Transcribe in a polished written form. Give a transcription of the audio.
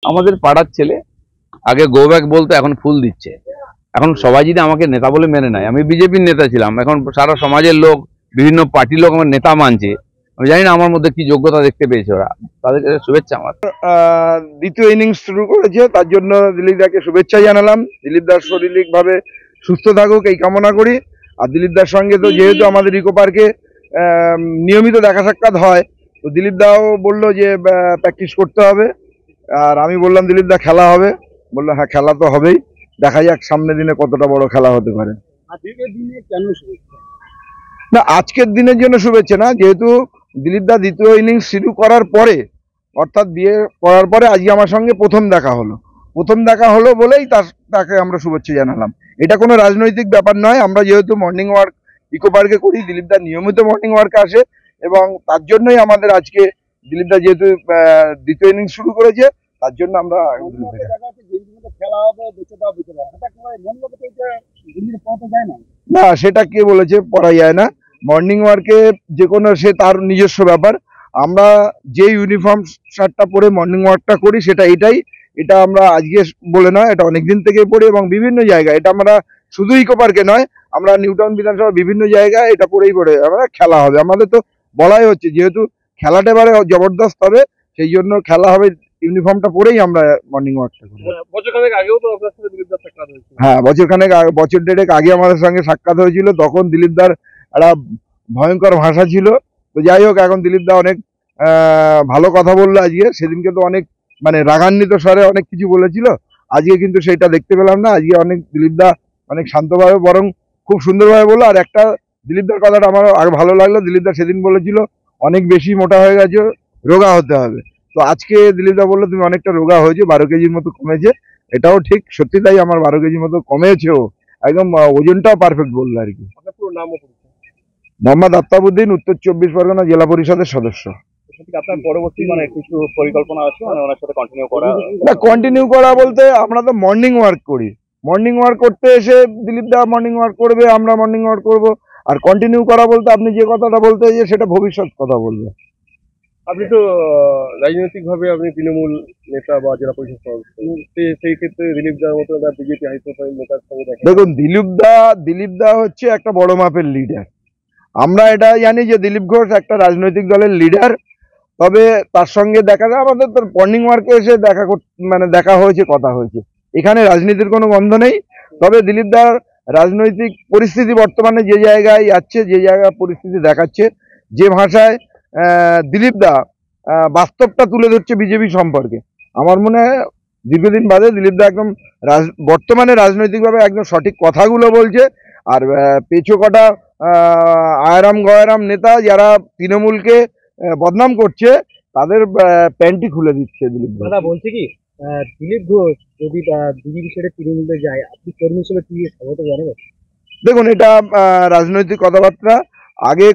আমাদের পাড়ার ছেলে আগে গো ব্যাক বলতো, এখন ফুল দিচ্ছে। এখন সবাই যদি আমাকে নেতা বলে মেনে নেয়, আমি বিজেপির নেতা ছিলাম, এখন সারা সমাজের লোক, বিভিন্ন পার্টির লোক আমার নেতা মানছে। আমি জানি না আমার মধ্যে কি যোগ্যতা দেখতে পেয়েছে ওরা। তাদেরকে শুভেচ্ছা আমার। দ্বিতীয় ইনিংস শুরু করেছে, তার জন্য দিলীপ দাকে শুভেচ্ছা জানালাম। দিলীপ দার শারীরিকভাবে সুস্থ থাকুক এই কামনা করি। আর দিলীপ দার সঙ্গে তো যেহেতু আমাদের ইকো পার্কে নিয়মিত দেখা সাক্ষাৎ হয়, তো দিলীপ দাও বললো যে প্র্যাকটিস করতে হবে। আর আমি বললাম দিলীপ দা খেলা হবে, বললো হ্যাঁ খেলা তো হবেই, দেখা যাক সামনের দিনে কতটা বড় খেলা হতে পারে। আজকের দিনে কেন শুভেচ্ছা? না, আজকের দিনের জন্য শুভেচ্ছা না, যেহেতু দিলীপ দা দ্বিতীয় ইনিংস শুরু করার পরে, অর্থাৎ বিয়ে করার পরে আজকে আমার সঙ্গে প্রথম দেখা হলো বলেই তাকে আমরা শুভেচ্ছা জানালাম। এটা কোনো রাজনৈতিক ব্যাপার নয়। আমরা যেহেতু মর্নিং ওয়ার্ক ইকো পার্কে করি, দিলীপ দা নিয়মিত মর্নিং ওয়ার্কে আসে, এবং তার জন্যই আমাদের আজকে দিলীপ দা যেহেতু দ্বিতীয় ইনিংস শুরু করেছে, তার জন্য আমরা খেলা হবে, না, সেটা কে বলেছে পড়া যায় না। মর্নিং ওয়ার্কে যে কোনো সে তার নিজস্ব ব্যাপার। আমরা যে ইউনিফর্ম শার্টটা পরে মর্নিং ওয়ার্কটা করি সেটা এটা আমরা আজকে বলে নয়, এটা অনেকদিন থেকে পড়ি এবং বিভিন্ন জায়গায় এটা আমরা শুধু ইকো পার্কে নয়, আমরা নিউটাউন বিধানসভা বিভিন্ন জায়গায় এটা পড়ে আমরা খেলা হবে। আমাদের তো বলাই হচ্ছে যেহেতু খেলাটা এবারে জবরদস্ত হবে, সেই জন্য খেলা হবে ইউনিফর্মটা পরেই আমরা মর্নিং ওয়াকটা করি। বছরখানেক আগেও তো আপনার সাথে দিলীপ দার সাক্ষাৎ হয়েছিল। হ্যাঁ, বছর দেড়েক আগে আমাদের সঙ্গে সাক্ষাৎ হয়েছিল, তখন দিলীপ দার একটা ভয়ঙ্কর ভাষা ছিল। তো যাই হোক, এখন দিলীপ দা অনেক ভালো কথা বললো আজকে। সেদিনকে তো অনেক মানে রাগান্বিত স্বরে অনেক কিছু বলেছিল, আজকে কিন্তু সেটা দেখতে পেলাম না। আজকে অনেক দিলীপ দা অনেক শান্তভাবে, বরং খুব সুন্দরভাবে বললো। আর একটা দিলীপ দার কথাটা আমার আরো ভালো লাগলো, দিলীপ দা সেদিন বলেছিল অনেক বেশি মোটা হয়ে গেছে, রোগা হতে হবে। তো আজকে দিলীপ দা বললো তুমি অনেকটা রোগা হয়েছে, 12 কেজির মতো কমেছে। এটাও ঠিক, সত্যি তাই, আমার 12 কেজির মতো কমেছেও, একদম ওজনটাও পারফেক্ট বললো আর কি। পুরো নাম মোহাম্মদ আফতাবউদ্দিন, উত্তর 24 পরগনা জেলা পরিষদের সদস্য। আপনার পরবর্তী কিছু পরিকল্পনা আছে ওনার সাথে কন্টিনিউ করা? না, কন্টিনিউ করা বলতে আমরা তো মর্নিং ওয়ার্ক করি, মর্নিং ওয়ার্ক করতে এসে দিলীপ দা মর্নিং ওয়ার্ক করবে, আমরা মর্নিং ওয়ার্ক করব। আর কন্টিনিউ করা বলতে আপনি যে কথাটা বলতে যে সেটা ভবিষ্যৎ কথা বলবে। আপনি তো রাজনৈতিক ভাবে আপনি তৃণমূল নেতা বা জেলা পরিষদ সদস্য, সেই ক্ষেত্রে দিলীপ দার মতো বিজেপি হাই প্রোফাইল নেতার সঙ্গে দেখুন, দিলীপ দা হচ্ছে একটা বড় মাপের লিডার। আমরা এটা জানি যে দিলীপ ঘোষ একটা রাজনৈতিক দলের লিডার, তবে তার সঙ্গে দেখা যায় আমাদের তো মর্নিং ওয়ার্কে এসে দেখা হয়েছে, কথা হয়েছে। এখানে রাজনীতির কোনো গন্ধ নেই। তবে দিলীপ দার রাজনৈতিক পরিস্থিতি বর্তমানে যে জায়গায় যাচ্ছে, যে জায়গায় পরিস্থিতি দেখাচ্ছে, যে ভাষায় দিলীপ দা বাস্তবটা তুলে ধরছে বিজেপি সম্পর্কে, আমার মনে হয় দীর্ঘদিন বাদে দিলীপ দা একদম বর্তমানে রাজনৈতিকভাবে একদম সঠিক কথাগুলো বলছে। আর পেছো কটা আয়রাম গয়রাম নেতা যারা তৃণমূলকে বদনাম করছে, তাদের প্যান্টি খুলে দিচ্ছে দিলীপ ঘোষ। দাদা বলছে কি, দিলীপ ঘোষ যদি বিজেপি ছেড়ে তৃণমূলে যায়, আপনি কর্মী হিসেবে কি স্বাগত জানাবেন? দেখুন, এটা রাজনৈতিক কথাবার্তা। আগে